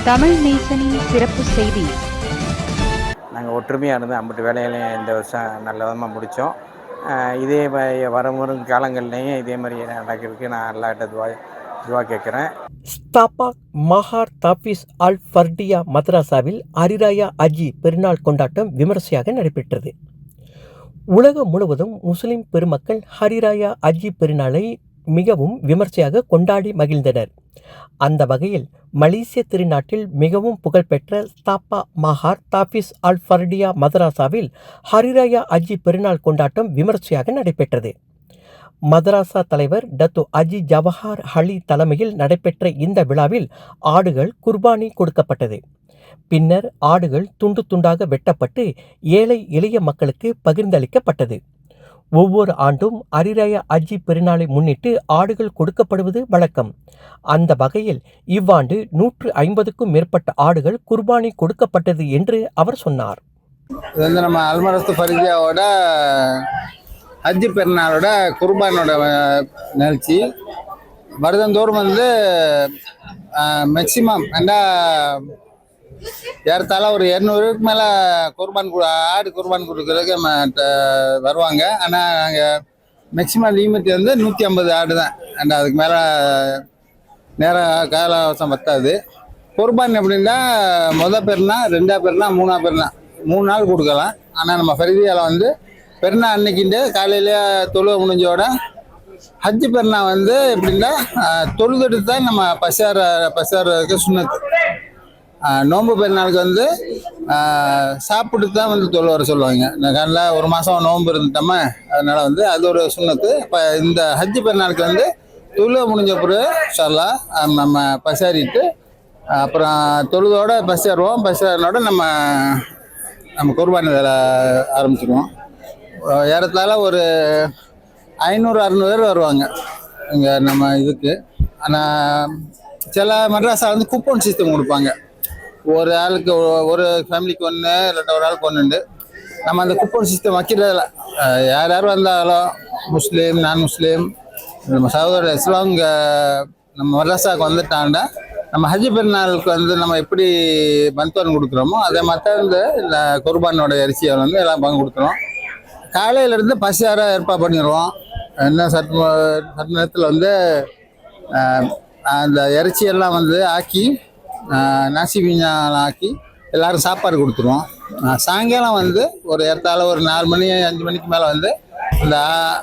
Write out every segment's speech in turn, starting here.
தமிழ் நேசனின் சிறப்பு செய்தி. நாங்கள் ஒற்றுமையாக இருந்து அம்பிட்டு வேலைகளையும் இந்த வருஷம் நல்ல விதமாக முடித்தோம். இதே வரும் காலங்கள்லேயும் இதே மாதிரி நடக்கிறதுக்கு நான் எல்லாட்ட துவா கேட்குறேன். ஸ்தாபக் மஹார் தாஃபிஸ் அல் ஃபர்டியா மதரசாவில் ஹரிராயா அஜி பெருநாள் கொண்டாட்டம் விமர்சையாக நடைபெற்றது. உலகம் முழுவதும் முஸ்லிம் பெருமக்கள் ஹரிராயா அஜி பெருநாளை மிகவும் விமர்சையாக கொண்டாடி மகிழ்ந்தனர். அந்த வகையில் மலேசிய திருநாட்டில் மிகவும் புகழ்பெற்ற ஸ்தாபா மஹார் தாஃபிஸ் அல் ஃபர்டியா மதராசாவில் ஹரிராயா அஜி பெருநாள் கொண்டாட்டம் விமர்சையாக நடைபெற்றது. மதராசா தலைவர் டத்து அஜி ஜவஹர் அலி தலைமையில் நடைபெற்ற இந்த விழாவில் ஆடுகள் குர்பானி கொடுக்கப்பட்டது. பின்னர் ஆடுகள் துண்டு துண்டாக வெட்டப்பட்டு ஏழை எளிய மக்களுக்கு பகிர்ந்தளிக்கப்பட்டது. ஒவ்வொரு ஆண்டும் ஹரிராயா அஜி பெருநாளை முன்னிட்டு ஆடுகள் கொடுக்கப்படுவது வழக்கம். அந்த வகையில் இவ்வாண்டு 150க்கும் மேற்பட்ட ஆடுகள் குர்பானி கொடுக்கப்பட்டது என்று அவர் சொன்னார். இது வந்து நம்ம அல்மரஸ்து ஃபரிஜியாவோட ஹஜ்ஜி பெருநாளோட குர்பானோட நிகழ்ச்சி. வருடந்தோறும் வந்து மேக்சிமம் ஏறத்தாழ ஒரு 200க்கு மேலே ஆடு குர்பான் கொடுக்குறதுக்கு நம்ம வருவாங்க. ஆனால் நாங்கள் மேக்சிமம் லிமிட் வந்து 150 ஆடு தான். அதுக்கு மேலே கால அவசரம் பத்தாது. குர்பான் எப்படின்னா மொதல் பெருனா, 2ஆவது பெருனா, 3ஆவது பெருனா 3 நாள் கொடுக்கலாம். ஆனால் நம்ம ஃபரிதியாவில் வந்து பெருனா அன்னைக்கிண்டு காலையில தொழுவ முடிஞ்சோட ஹஜ்ஜி பெருனா வந்து எப்படின்னா தொழுதுட்டு தான் நம்ம பசாருக்கு சுண்ணத்து. நோன்பு பெருநாளுக்கு வந்து சாப்பிட்டு தான் வந்து தொழு வர சொல்லுவாங்க. காலைல ஒரு மாதம் நோன்பு இருந்துட்டோமா, அதனால வந்து அது ஒரு சுண்ணத்து. இப்போ இந்த ஹஜ்ஜி பெருநாளுக்கு வந்து தொழுவ முடிஞ்ச பிறகு இன்ஷா நம்ம பசாரிட்டு அப்புறம் தொழுதோட பசாருவோம். பசாரினோட நம்ம குர்பானி வேலை ஆரம்பிச்சிடுவோம். ஏறத்தாழ ஒரு 500-600 பேர் வருவாங்க இங்கே நம்ம இதுக்கு. ஆனால் சில மദ്രസா வந்து கூப்பன் சிஸ்டம் கொடுப்பாங்க. ஒரு ஆளுக்கு ஒரு ஃபேமிலிக்கு ஒன்று, இல்லாட்ட ஒரு ஆளுக்கு ஒன்று. நம்ம அந்த கூப்பன் சிஸ்டம் வைக்கிறதில்ல. யார் வந்தாலும் முஸ்லீம், நான் முஸ்லீம், நம்ம சகோதரர் இஸ்லாம் நம்ம மദ്രസാவுக்கு வந்துட்டாண்டா நம்ம ஹஜ்ஜி பெருநாளுக்கு வந்து நம்ம எப்படி பந்தோன் கொடுக்குறோமோ அதே மாதிரி வந்து இந்த குர்பானோட இறைச்சியை வந்து எல்லாம் பங்கு கொடுத்துருவோம். காலையிலேருந்து பசியாராக ஏற்பாடு பண்ணிடுவோம். என்ன சற்று நேரத்தில் வந்து அந்த இறைச்சியெல்லாம் வந்து ஆக்கி நாசி மீஞ்சால் ஆக்கி எல்லோரும் சாப்பாடு கொடுத்துருவோம். சாயங்காலம் வந்து ஒரு ஏறத்தாழ ஒரு 4 மணி 5 மணிக்கு மேலே வந்து இந்த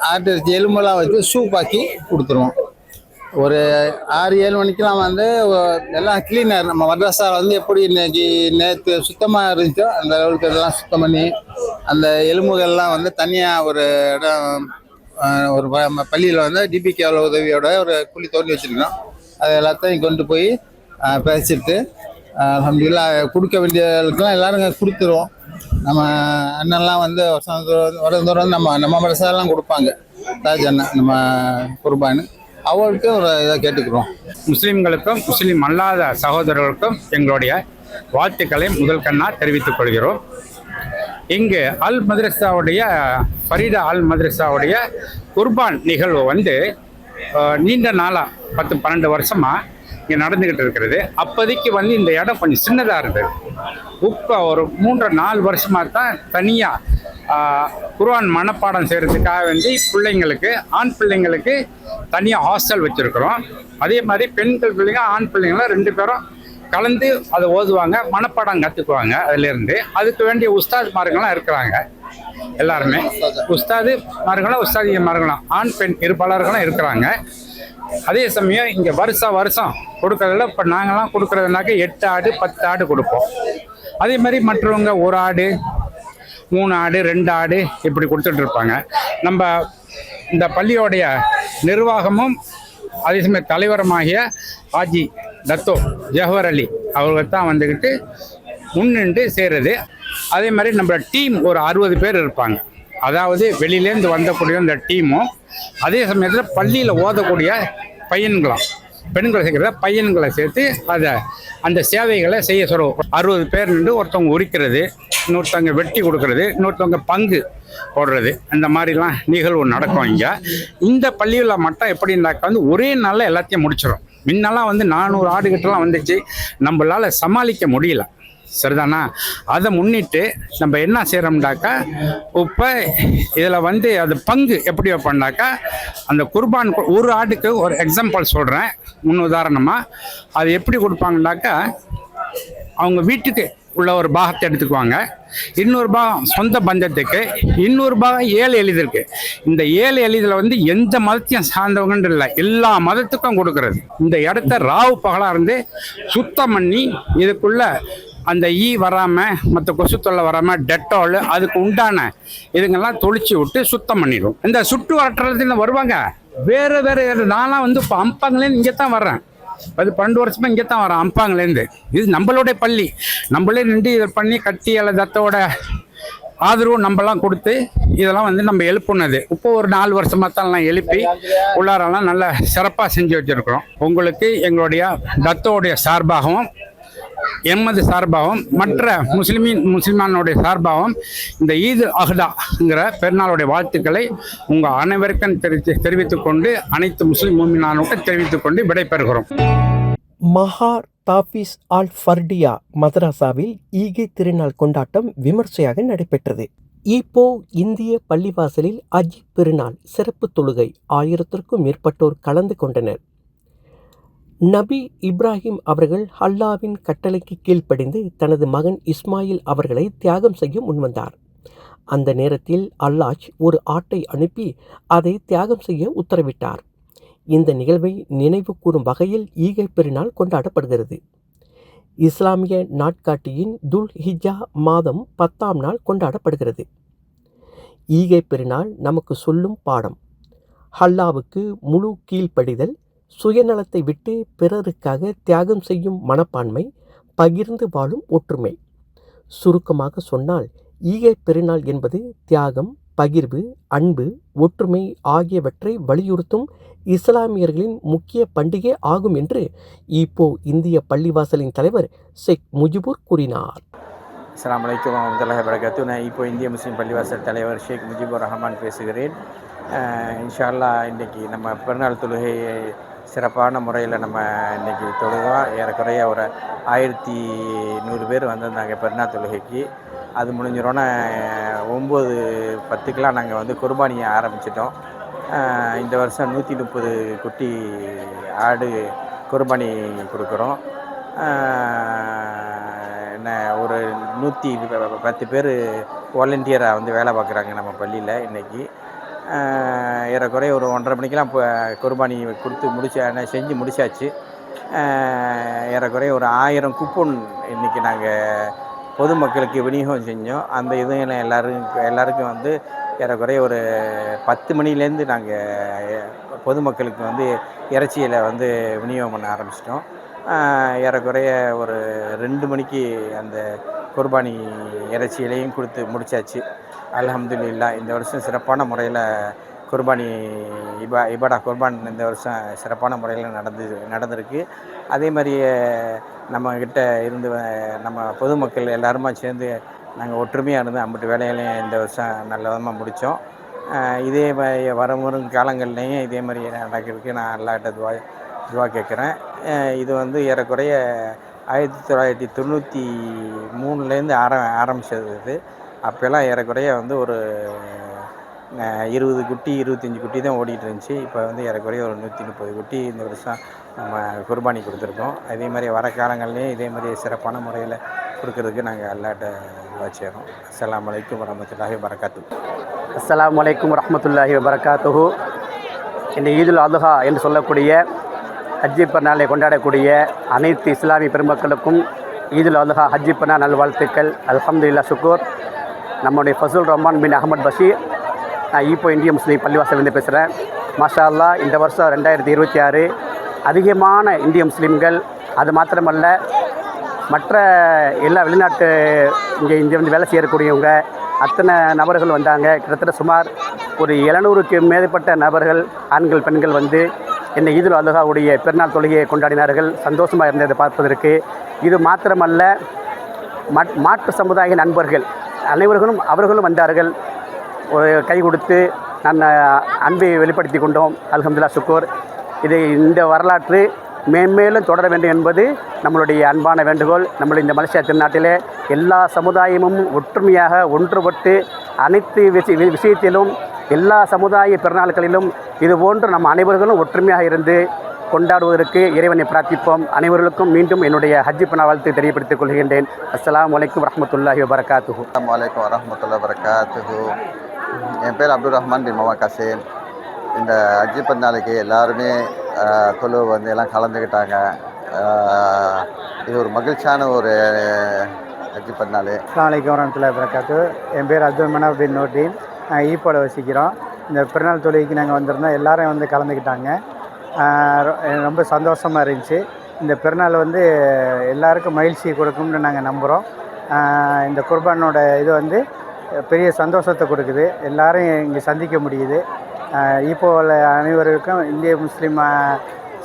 ஆட்டு இறைச்சி எலும்பெல்லாம் வச்சு சூப் ஆக்கி கொடுத்துருவோம். ஒரு 6-7 மணிக்கெலாம் வந்து எல்லாம் கிளீனர் நம்ம மദ്രസാவில் வந்து எப்படி நேற்று சுத்தமாக இருந்துச்சோ அந்த அளவுக்கு இதெல்லாம் சுத்தம் பண்ணி அந்த எலும்புகள்லாம் வந்து தனியாக ஒரு இடம் ஒரு பள்ளியில் வந்து டிபிகேவில் உதவியோட ஒரு குழி தோண்டி வச்சுருக்கோம். அது எல்லாத்தையும் கொண்டு போய் பேசிட்டு அல்ஹம்துலில்லாஹ் கொடுக்க வேண்டியதுக்கெல்லாம் எல்லாரும் கொடுத்துருவோம். நம்ம அண்ணன்லாம் வந்து வருடம் நம்ம மதரசாலாம் கொடுப்பாங்க. தாஜ் அண்ணன் நம்ம குர்பானு அவருக்கு ஒரு இதை கேட்டுக்கிறோம். முஸ்லீம்களுக்கும் முஸ்லீம் அல்லாத சகோதரர்களுக்கும் எங்களுடைய வாழ்த்துக்களை முதல் தெரிவித்துக் கொள்கிறோம். இங்கு அல் மதரசாவுடைய ஃபரீதா அல் மதரசாவுடைய குர்பான் நிகழ்வு வந்து நீண்ட நாளாக 10-12 வருஷமாக இங்கே நடந்துக்கிட்டு இருக்கிறது. அப்போதைக்கு வந்து இந்த இடம் கொஞ்சம் சின்னதாக இருந்தது. இப்போ ஒரு 3-4 வருஷமாக தான் தனியாக குர்ஆன் மனப்பாடம் செய்கிறதுக்காக வேண்டி பிள்ளைங்களுக்கு, ஆண் பிள்ளைங்களுக்கு தனியாக ஹாஸ்டல் வச்சுருக்குறோம். அதே மாதிரி பெண்கள் பிள்ளைங்க, ஆண் பிள்ளைங்களாம் 2 பேரும் கலந்து அதை ஓதுவாங்க, மனப்பாடம் கற்றுக்குவாங்க. அதிலேருந்து அதுக்கு வேண்டிய உஸ்தாத்மார்கள்லாம் இருக்கிறாங்க. எல்லாருமே உஸ்தாதிமார்களும் உஸ்தாதிமார்களும் ஆண் பெண் இருப்பாளர்களும் இருக்கிறாங்க. அதே சமயம் இங்கே வருஷம் கொடுக்கறதில்ல. இப்போ நாங்கள்லாம் கொடுக்குறதுனாக்க 8 ஆடு 10 ஆடு கொடுப்போம். அதே மாதிரி மற்றவங்க 1 ஆடு 3 ஆடு 2 ஆடு இப்படி கொடுத்துட்டு இருப்பாங்க. நம்ம இந்த பள்ளியோடைய நிர்வாகமும் அதே சமயம் தலைவருமாகிய ஆஜி டத்தோ ஜவஹர் அலி அவர்கள் தான் வந்துக்கிட்டு முன்னின்று செய்கிறது. அதே மாதிரி நம்ம டீம் ஒரு 60 பேர் இருப்பாங்க. அதாவது வெளியிலேருந்து வந்தக்கூடிய இந்த டீமும் அதே சமயத்தில் பள்ளியில் ஓதக்கூடிய பெண்களை சேர்க்கிறத பையன்களை சேர்த்து அந்த சேவைகளை செய்ய சொல்லுவோம். 60 பேர் நின்று ஒருத்தவங்க உரிக்கிறது, இன்னொருத்தவங்க வெட்டி கொடுக்கறது, இன்னொருத்தவங்க பங்கு போடுறது, இந்த மாதிரிலாம் நிகழ்வு நடக்கும். இங்கே இந்த பள்ளியில் மட்டும் எப்படின்னாக்கா வந்து ஒரே நாளில் எல்லாத்தையும் முடிச்சிடும். முன்னெல்லாம் வந்து 400 ஆடுகிட்டலாம் வந்துச்சு, நம்மளால் சமாளிக்க முடியல. சரிதானா? அதை முன்னிட்டு நம்ம என்ன செய்கிறோம்னாக்கா, இப்போ இதில் வந்து அது பங்கு எப்படி வைப்போம்னாக்கா, அந்த குர்பான் ஒரு ஆட்டுக்கு ஒரு எக்ஸாம்பிள் சொல்கிறேன், முன் உதாரணமாக. அது எப்படி கொடுப்பாங்கனாக்கா, அவங்க வீட்டுக்கு உள்ள ஒரு பாகத்தை எடுத்துக்குவாங்க, இன்னொரு பாகம் சொந்த பந்தத்துக்கு, இன்னொரு பாகம் 7 எளிதற்கு. இந்த 7 எளிதில் வந்து எந்த மதத்தையும் சார்ந்தவங்கன்னு இல்லை, எல்லா மதத்துக்கும் கொடுக்கறது. இந்த இடத்த ராவு பகலாக இருந்து சுத்தம் பண்ணி இதுக்குள்ள அந்த வராமல், மற்ற கொசு தொல்லை வராமல் டெட்டால் அதுக்கு உண்டான இதுங்கெல்லாம் தொளிச்சு விட்டு சுத்தம் பண்ணிடும். இந்த சுட்டு வரட்டுறதுன்னு வருவாங்க, வேறு நான்லாம் வந்து இப்போ அம்பாங்களேன்னு இங்கே தான் வர்றேன். அது 12 வருஷமா இங்கே தான் வரேன், அம்பாங்களேருந்து. இது நம்மளுடைய பள்ளி, நம்மளே நின்று இதை பண்ணி கட்டி தத்தோட ஆதரவு நம்மலாம் கொடுத்து இதெல்லாம் வந்து நம்ம எழுப்புனது. இப்போ ஒரு 4 வருஷமாக தான் எல்லாம் எழுப்பி உள்ளாரெல்லாம் நல்லா சிறப்பாக செஞ்சு வச்சுருக்கிறோம். உங்களுக்கு எங்களுடைய தத்தோடைய சார்பாகவும் எமது சார்பாகவும் மற்ற முஸ்லிமானுடைய சார்பாகவும் இந்த ஈத் அஹ்தாங்கிற பெருநாளுடைய வாழ்த்துக்களை உங்கள் அனைவருக்கும் தெரிவித்துக் கொண்டு, அனைத்து முஸ்லிம் மூமினானுக்கும் தெரிவித்துக் கொண்டு விடைபெறுகிறோம். மஹார் தாஃபிஸ் அல் ஃபர்டியா மதரசாவில் ஈகை திருநாள் கொண்டாட்டம் விமர்சையாக நடைபெற்றது. ஈப்போ இந்திய பள்ளிவாசலில் ஹஜ் பெருநாள் சிறப்பு தொழுகை 1000க்கும் மேற்பட்டோர் கலந்து கொண்டனர். நபி இப்ராஹிம் அவர்கள் அல்லாவின் கட்டளைக்கு கீழ்ப்படிந்து தனது மகன் இஸ்மாயில் அவர்களை தியாகம் செய்ய முன்வந்தார். அந்த நேரத்தில் அல்லாஹ் ஒரு ஆட்டை அனுப்பி அதை தியாகம் செய்ய உத்தரவிட்டார். இந்த நிகழ்வை நினைவு கூறும் வகையில் ஈகை பெருநாள் கொண்டாடப்படுகிறது. இஸ்லாமிய நாட்காட்டியின் துல் ஹிஜ்ஜா மாதம் 10ஆம் நாள் கொண்டாடப்படுகிறது. ஈகை பெருநாள் நமக்கு சொல்லும் பாடம்: அல்லாவுக்கு முழு கீழ்ப்படிதல், சுயநலத்தை விட்டு பிறருக்காக தியாகம் செய்யும் மனப்பான்மை, பகிர்ந்து வாழும் ஒற்றுமை. சுருக்கமாக சொன்னால், ஈகை பெருநாள் என்பது தியாகம், பகிர்வு, அன்பு, ஒற்றுமை ஆகியவற்றை வலியுறுத்தும் இஸ்லாமியர்களின் முக்கிய பண்டிகை ஆகும் என்று இப்போ இந்திய பள்ளிவாசலின் தலைவர் ஷேக் முஜிபுர் கூறினார். அஸ்ஸலாமு அலைக்கும் வரஹ்மத்துல்லாஹி வபரகாத்துஹு. நான் இப்போ இந்திய முஸ்லீம் பள்ளிவாசல் தலைவர் ஷேக் முஜிபுர் ரஹ்மான் பேசுகிறேன். இன்ஷா அல்லாஹ் இன்றைக்கி நம்ம பெருநாள் தொழுகை சிறப்பான முறையில் நம்ம இன்றைக்கி தொழுகிறோம். ஏறக்குறைய ஒரு 1100 பேர் வந்திருந்தாங்க பெருநாள் தொழுகைக்கு. அது முடிஞ்சிடோன்னே 9:10க்கெலாம் நாங்கள் வந்து குர்பானியை ஆரம்பிச்சிட்டோம். இந்த வருஷம் 130 குட்டி ஆடு குர்பானி கொடுக்குறோம். என்ன ஒரு 110 பேர் வாலண்டியராக வந்து வேலை பார்க்குறாங்க நம்ம பள்ளியில். இன்றைக்கி ஏறக்குறைய ஒரு 1:30 மணிக்கெலாம் இப்போ குர்பானி கொடுத்து செஞ்சு முடிச்சாச்சு. ஏறக்குறைய ஒரு 1000 கூப்பன் இன்றைக்கி நாங்கள் பொதுமக்களுக்கு விநியோகம் செஞ்சோம். அந்த இதுவும் எல்லாருக்கும் வந்து ஏறக்குறைய ஒரு 10 மணிலேருந்து நாங்கள் பொதுமக்களுக்கு வந்து இறைச்சியில் வந்து விநியோகம் பண்ண ஆரம்பிச்சிட்டோம். ஏறக்குறைய ஒரு 2 மணிக்கு அந்த குர்பானி இறைச்சியிலையும் கொடுத்து முடிச்சாச்சு. அல்ஹம்துலில்லாஹ். இந்த வருஷம் சிறப்பான முறையில் குர்பானி இபாடா குர்பான் இந்த வருஷம் சிறப்பான முறையில் நடந்திருக்கு. அதே மாதிரியே நம்மக்கிட்ட இருந்து நம்ம பொதுமக்கள் எல்லாருமா சேர்ந்து நாங்கள் ஒற்றுமையாக இருந்து அம்பிட்டு வேலைகளையும் இந்த வருஷம் நல்ல விதமாக முடித்தோம். இதே வரும் காலங்கள்லேயும் இதே மாதிரி நடக்கிறதுக்கு நான் அல்லாஹ்கிட்ட துவா கேட்குறேன். இது வந்து ஏறக்குறைய 1993லேருந்து ஆரம்பித்தது இது. அப்போல்லாம் ஏறக்குறைய வந்து ஒரு 20 குட்டி 25 குட்டி தான் ஓடிட்டு இருந்துச்சு. இப்போ வந்து ஏறக்குறைய ஒரு 130 குட்டி இந்த வருஷம் நம்ம குர்பானி கொடுத்துருக்கோம். அதே மாதிரி வர காலங்கள்லேயும் இதே மாதிரி சிறப்பான முறையில் கொடுக்கறதுக்கு நாங்கள் அல்லாஹ்கிட்ட துவா செய்கிறோம். அஸ்ஸலாமு அலைக்கும் வரஹ்மத்துல்லாஹி வபரகாத்துஹு. அஸ்ஸலாமு அலைக்கும் வரஹ்மத்துல்லாஹி வபரகாத்துஹு. இந்த ஈதுல் அத்ஹா என்று சொல்லக்கூடிய ஹஜ்ஜி பெருநாளை கொண்டாடக்கூடிய அனைத்து இஸ்லாமிய பெருமக்களுக்கும் ஈதுல் அத்ஹா ஹஜ்ஜி பெருநாள் நல்வாழ்த்துக்கள். அல்ஹம்துலில்லாஹ், சுக்கூர். நம்முடைய ஃபசுல் ரஹ்மான் பின் அஹமத் பஷீர். நான் இப்போ இந்திய முஸ்லீம் பள்ளிவாசலேருந்து பேசுகிறேன். மாஷா அல்லாஹ், இந்த வருஷம் 2026 அதிகமான இந்திய முஸ்லீம்கள், அது மாத்திரமல்ல மற்ற எல்லா வெளிநாட்டு இங்கே வந்து வேலை செய்யக்கூடியவங்க அத்தனை நபர்கள் வந்தாங்க. கிட்டத்தட்ட சுமார் ஒரு 700க்கு மேற்பட்ட நபர்கள், ஆண்கள் பெண்கள் வந்து இந்த ஈதுல் அத்ஹாவுடைய பெருநாள் தொழுகையை கொண்டாடினார்கள். சந்தோஷமாக இருந்ததை பார்ப்பதற்கு. இது மாத்திரமல்ல, மாற்று சமுதாய நண்பர்கள் அவர்களும் வந்தார்கள். ஒரு கை கொடுத்து நான் அன்பை வெளிப்படுத்தி கொண்டோம். அல்ஹம்துலில்லாஹ், சுக்கூர். இந்த வரலாற்று மேன்மேலும் தொடர வேண்டும் என்பது நம்மளுடைய அன்பான வேண்டுகோள். நம்மளுடைய இந்த மலேசியா திருநாட்டிலே எல்லா சமுதாயமும் ஒற்றுமையாக ஒன்றுபட்டு அனைத்து விஷயத்திலும் எல்லா சமுதாய பெருநாட்களிலும் இதுபோன்று நம்ம அனைவர்களும் ஒற்றுமையாக இருந்து கொண்டாடுவதற்கு இறைவனை பிரார்த்திப்போம். அனைவர்களுக்கும் மீண்டும் என்னுடைய ஹஜ்ஜி பெருநாள் வாழ்த்து தெரியப்படுத்திக் கொள்கின்றேன். அஸ்ஸலாமு அலைக்கும் வரஹ்மத்துல்லாஹி வபரகாத்துஹு. அஸ்ஸலாமு அலைக்கும் வரஹ்மத்துல்லாஹி வபரகாத்துஹு. என் பேர் அப்துல் ரஹ்மான் பின் முகமது கசீம். இந்த ஹஜ்ஜி பெருநாளுக்கு எல்லாருமே தொழு வந்து எல்லாம் கலந்துக்கிட்டாங்க. இது ஒரு மகிழ்ச்சியான ஒரு ஹஜ்ஜி பெருநாள். அஸ்ஸலாமு அலைக்கும் வரஹ்மத்துல்லாஹி வபரகாத்துஹு. என் பேர் அப்துல் மனாப் பின் நூர்தீன். நாங்கள் ஈப்போட வசிக்கிறோம். இந்த பெருநாள் தொழுகைக்கு நாங்கள் வந்திருந்தோம். எல்லோரும் வந்து கலந்துக்கிட்டாங்க. ரொம்ப சந்தோஷமாக இருந்துச்சு. இந்த பெருநாள் வந்து எல்லாருக்கும் மகிழ்ச்சி கொடுக்கும்னு நாங்கள் நம்புகிறோம். இந்த குர்பானோட இது வந்து பெரிய சந்தோஷத்தை கொடுக்குது. எல்லாரையும் இங்கே சந்திக்க முடியுது. ஈப்போவில் அனைவருக்கும் இந்திய முஸ்லீம்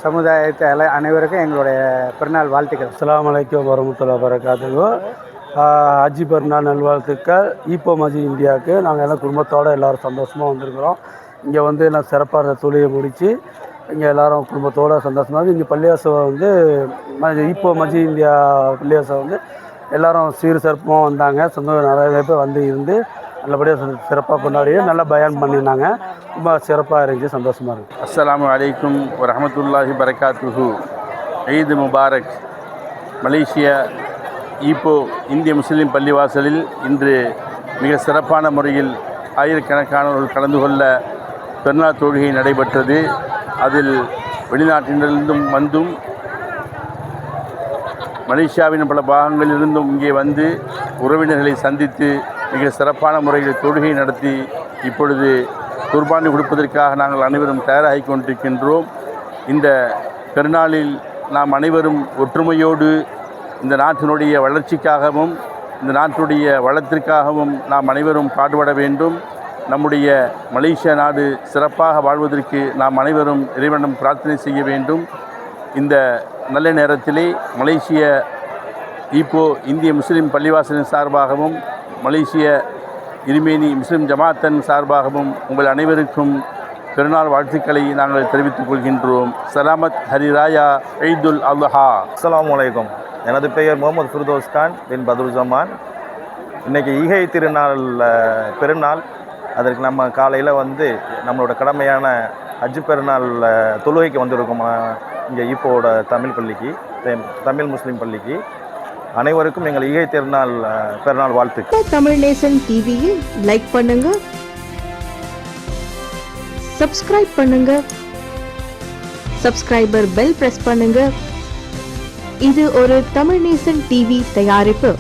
சமுதாயத்தை அனைவருக்கும் எங்களுடைய பெருநாள் வாழ்த்துக்கள். அஸ்ஸலாமு அலைக்கும் வரஹ்மத்துல்லாஹி வபரகாத்துஹு. ஹஜ்ஜி பெருநாள் நல்வாழ்த்துக்கள். ஈப்போ மஸ்ஜித் இந்தியாவுக்கு நாங்கள் எல்லாம் குடும்பத்தோடு எல்லோரும் சந்தோஷமாக வந்திருக்கிறோம். இங்கே வந்து எல்லாம் சிறப்பாக தொழுகை முடித்து இங்கே எல்லோரும் குடும்பத்தோடு சந்தோஷமாக இங்கே பள்ளிவாசல் வந்து ஈப்போ மஸ்ஜித் இந்தியா பள்ளிவாசல் வந்து எல்லோரும் சிறப்பாக வந்தாங்க. நிறைய பேர் வந்து இருந்து நல்லபடியாக சிறப்பாக கொண்டாடி நல்லா பயான் பண்ணியிருந்தாங்க. ரொம்ப சிறப்பாக இருந்துச்சு, சந்தோஷமாக இருக்குது. அஸ்ஸலாமு அலைக்கும் வரஹ்மத்துல்லாஹி வபரகாத்துஹு. ஈத் முபாரக். மலேசியா ஈப்போ இந்திய முஸ்லீம் பள்ளிவாசலில் இன்று மிக சிறப்பான முறையில் ஆயிரக்கணக்கானவர்கள் கலந்து கொள்ள பெருநாள் தொழுகை நடைபெற்றது. அதில் வெளிநாட்டினரிலிருந்தும் வந்தும் மலேசியாவின் பல பாகங்களிலிருந்தும் இங்கே வந்து உறவினர்களை சந்தித்து மிக சிறப்பான முறையில் தொழுகை நடத்தி இப்பொழுது குர்பானி கொடுப்பதற்காக நாங்கள் அனைவரும் தயாராகி கொண்டிருக்கின்றோம். இந்த பெருநாளில் நாம் அனைவரும் ஒற்றுமையோடு இந்த நாட்டினுடைய வளர்ச்சிக்காகவும் இந்த நாட்டுடைய வளத்திற்காகவும் நாம் அனைவரும் பாடுபட வேண்டும். நம்முடைய மலேசியா நாடு சிறப்பாக வாழ்வதற்கு நாம் அனைவரும் இறைவனிடம் பிரார்த்தனை செய்ய வேண்டும். இந்த நல்ல நேரத்திலே மலேசிய ஈப்போ இந்திய முஸ்லீம் பள்ளிவாசலின் சார்பாகவும் மலேசிய இருமேனி முஸ்லீம் ஜமாத்தன் சார்பாகவும் உங்கள் அனைவருக்கும் பெருநாள் வாழ்த்துக்களை நாங்கள் தெரிவித்துக் கொள்கின்றோம். சலாமத் ஹரிராயா ஈதுல் அல்ஹா. அஸ்ஸலாமு அலைக்கும். எனது பெயர் முகமது ஃபிர்தோஸ் கான் பின் பத்ருஜமான். இன்றைக்கி ஈகை திருநாள் பெருநாள். அதற்கு நம்ம காலையில் வந்து நம்மளோட கடமையான ஹஜ்ஜி பெருநாள் தொழுகைக்கு வந்திருக்கோம். இங்கே ஈப்போட தமிழ் பள்ளிக்கு, தமிழ் முஸ்லீம் பள்ளிக்கு. அனைவருக்கும் எங்கள் ஈகை திருநாள் பெருநாள் வாழ்த்துக்கள். தமிழ் நேசன் டிவியில் லைக் பண்ணுங்க, சப்ஸ்கிரைப் பண்ணுங்க, சப்ஸ்கிரைபர் பெல் பிரஸ் பண்ணுங்க. இது ஒரு தமிழ் நேசன் டிவி தயாரிப்பு.